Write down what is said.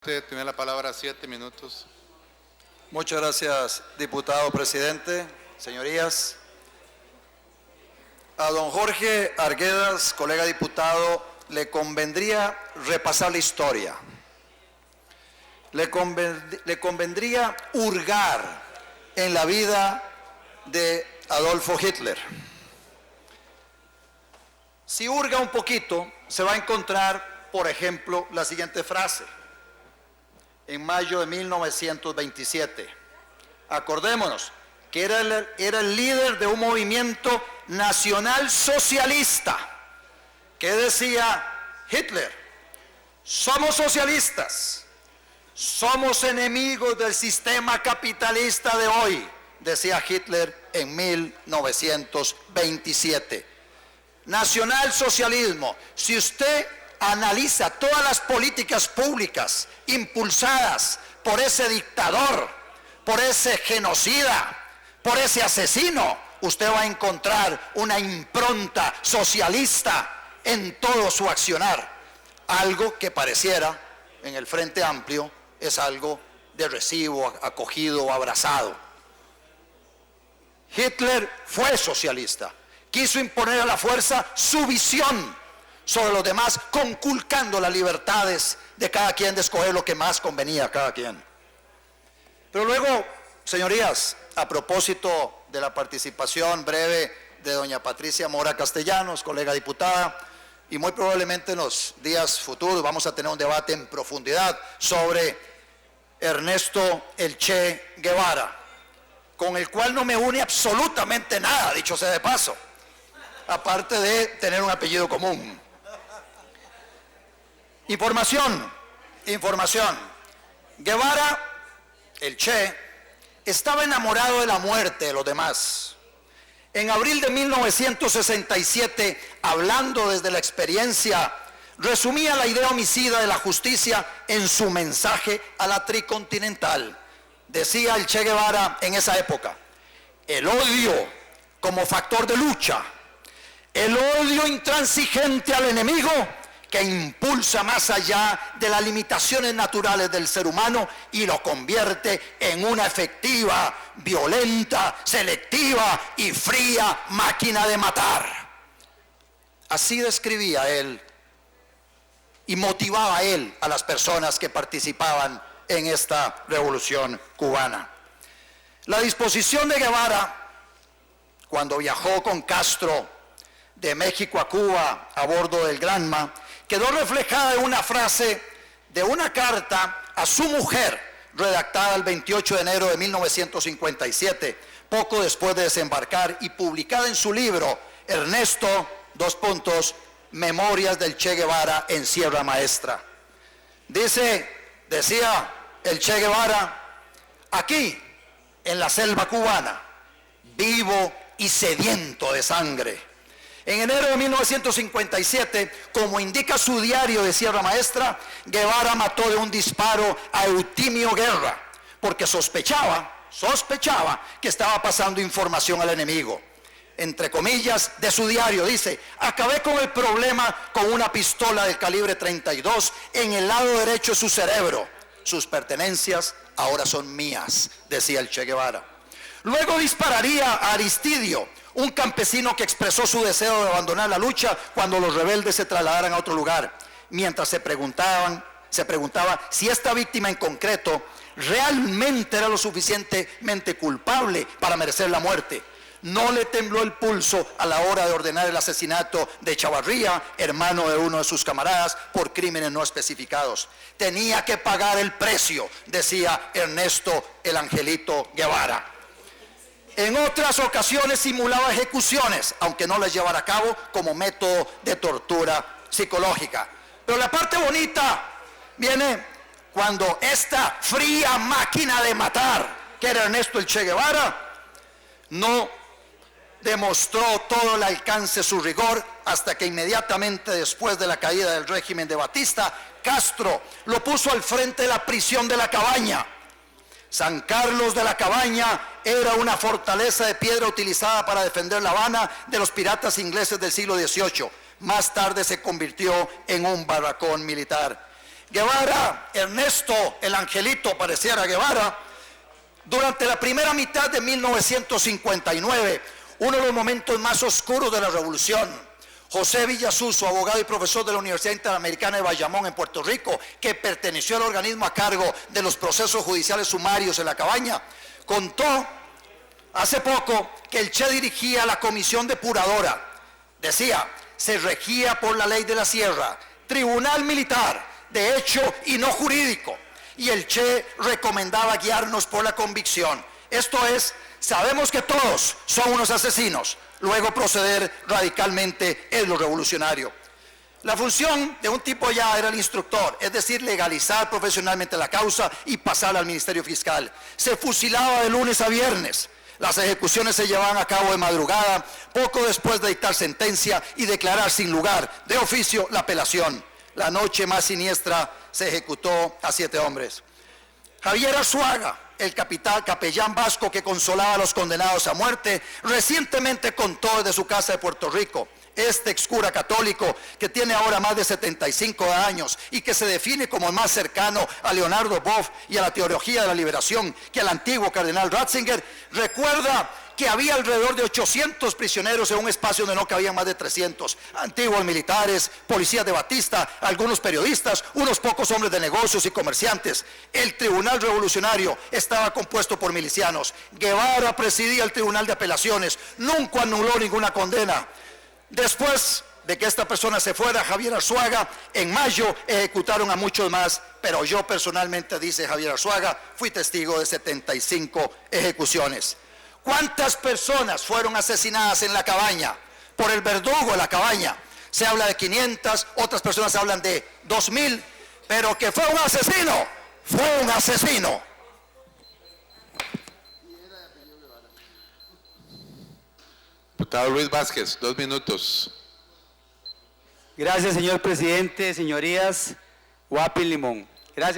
Usted tiene la palabra 7 minutos. Muchas gracias, diputado presidente, señorías. A don Jorge Arguedas, colega diputado, le convendría repasar la historia. Le convendría hurgar en la vida de Adolfo Hitler. Si hurga un poquito, se va a encontrar, por ejemplo, la siguiente frase. En mayo de 1927. Acordémonos que era el líder de un movimiento nacional socialista. ¿Qué decía Hitler? Somos socialistas, somos enemigos del sistema capitalista de hoy, decía Hitler en 1927. Nacionalsocialismo. Si usted analiza todas las políticas públicas impulsadas por ese dictador, por ese genocida, por ese asesino, usted va a encontrar una impronta socialista en todo su accionar. Algo que pareciera en el Frente Amplio es algo de recibo, acogido, abrazado. Hitler fue socialista, quiso imponer a la fuerza su visión sobre los demás, conculcando las libertades de cada quien de escoger lo que más convenía a cada quien. Pero luego, señorías, a propósito de la participación breve de doña Patricia Mora Castellanos, colega diputada, y muy probablemente en los días futuros vamos a tener un debate en profundidad sobre Ernesto el Che Guevara, con el cual no me une absolutamente nada, dicho sea de paso, aparte de tener un apellido común. Información. Guevara, el Che, estaba enamorado de la muerte de los demás. En abril de 1967, hablando desde la experiencia, resumía la idea homicida de la justicia en su mensaje a la tricontinental. Decía el Che Guevara en esa época: el odio como factor de lucha, el odio intransigente al enemigo que impulsa más allá de las limitaciones naturales del ser humano y lo convierte en una efectiva, violenta, selectiva y fría máquina de matar. Así describía él y motivaba él a las personas que participaban en esta revolución cubana. La disposición de Guevara, cuando viajó con Castro de México a Cuba a bordo del Granma, quedó reflejada en una frase de una carta a su mujer, redactada el 28 de enero de 1957, poco después de desembarcar, y publicada en su libro Ernesto, Memorias del Che Guevara en Sierra Maestra. Decía el Che Guevara: aquí, en la selva cubana, vivo y sediento de sangre. En enero de 1957, como indica su diario de Sierra Maestra, Guevara mató de un disparo a Eutimio Guerra, porque sospechaba que estaba pasando información al enemigo. Entre comillas, de su diario, dice: acabé con el problema con una pistola del calibre 32 en el lado derecho de su cerebro. Sus pertenencias ahora son mías, decía el Che Guevara. Luego dispararía a Aristidio, un campesino que expresó su deseo de abandonar la lucha cuando los rebeldes se trasladaran a otro lugar, mientras se preguntaba si esta víctima en concreto realmente era lo suficientemente culpable para merecer la muerte. No le tembló el pulso a la hora de ordenar el asesinato de Chavarría, hermano de uno de sus camaradas, por crímenes no especificados. Tenía que pagar el precio, decía Ernesto el Angelito Guevara. En otras ocasiones simulaba ejecuciones, aunque no las llevara a cabo como método de tortura psicológica. Pero la parte bonita viene cuando esta fría máquina de matar, que era Ernesto el Che Guevara, no demostró todo el alcance de su rigor hasta que inmediatamente después de la caída del régimen de Batista, Castro lo puso al frente de la prisión de La Cabaña. San Carlos de la Cabaña era una fortaleza de piedra utilizada para defender La Habana de los piratas ingleses del siglo XVIII. Más tarde se convirtió en un barracón militar. Guevara, Ernesto el Angelito pareciera Guevara, durante la primera mitad de 1959, uno de los momentos más oscuros de la revolución, José Villasuso, abogado y profesor de la Universidad Interamericana de Bayamón en Puerto Rico, que perteneció al organismo a cargo de los procesos judiciales sumarios en la Cabaña, contó hace poco que el Che dirigía la comisión depuradora. Decía, se regía por la ley de la sierra, tribunal militar, de hecho y no jurídico. Y el Che recomendaba guiarnos por la convicción. Esto es, sabemos que todos son unos asesinos, luego proceder radicalmente en lo revolucionario. La función de un tipo ya era el instructor, es decir, legalizar profesionalmente la causa y pasarla al Ministerio Fiscal. Se fusilaba de lunes a viernes. Las ejecuciones se llevaban a cabo de madrugada, poco después de dictar sentencia y declarar sin lugar de oficio la apelación. La noche más siniestra se ejecutó a 7 hombres. Javier Arzuaga, el capellán vasco que consolaba a los condenados a muerte, recientemente contó desde su casa de Puerto Rico. Este excura católico, que tiene ahora más de 75 años y que se define como más cercano a Leonardo Boff y a la teología de la liberación que al antiguo cardenal Ratzinger, recuerda que había alrededor de 800 prisioneros en un espacio donde no cabían más de 300, antiguos militares, policías de Batista, algunos periodistas, unos pocos hombres de negocios y comerciantes. El tribunal revolucionario estaba compuesto por milicianos. Guevara presidía el tribunal de apelaciones, nunca anuló ninguna condena. Después de que esta persona se fuera, Javier Arzuaga, en mayo ejecutaron a muchos más, pero yo personalmente, dice Javier Arzuaga, fui testigo de 75 ejecuciones. ¿Cuántas personas fueron asesinadas en la Cabaña por el verdugo de la Cabaña? Se habla de 500, otras personas hablan de 2000, pero que fue un asesino, fue un asesino. Diputado Ruiz Vázquez, 2 minutos. Gracias, señor presidente, señorías. Guapin Limón. Gracias.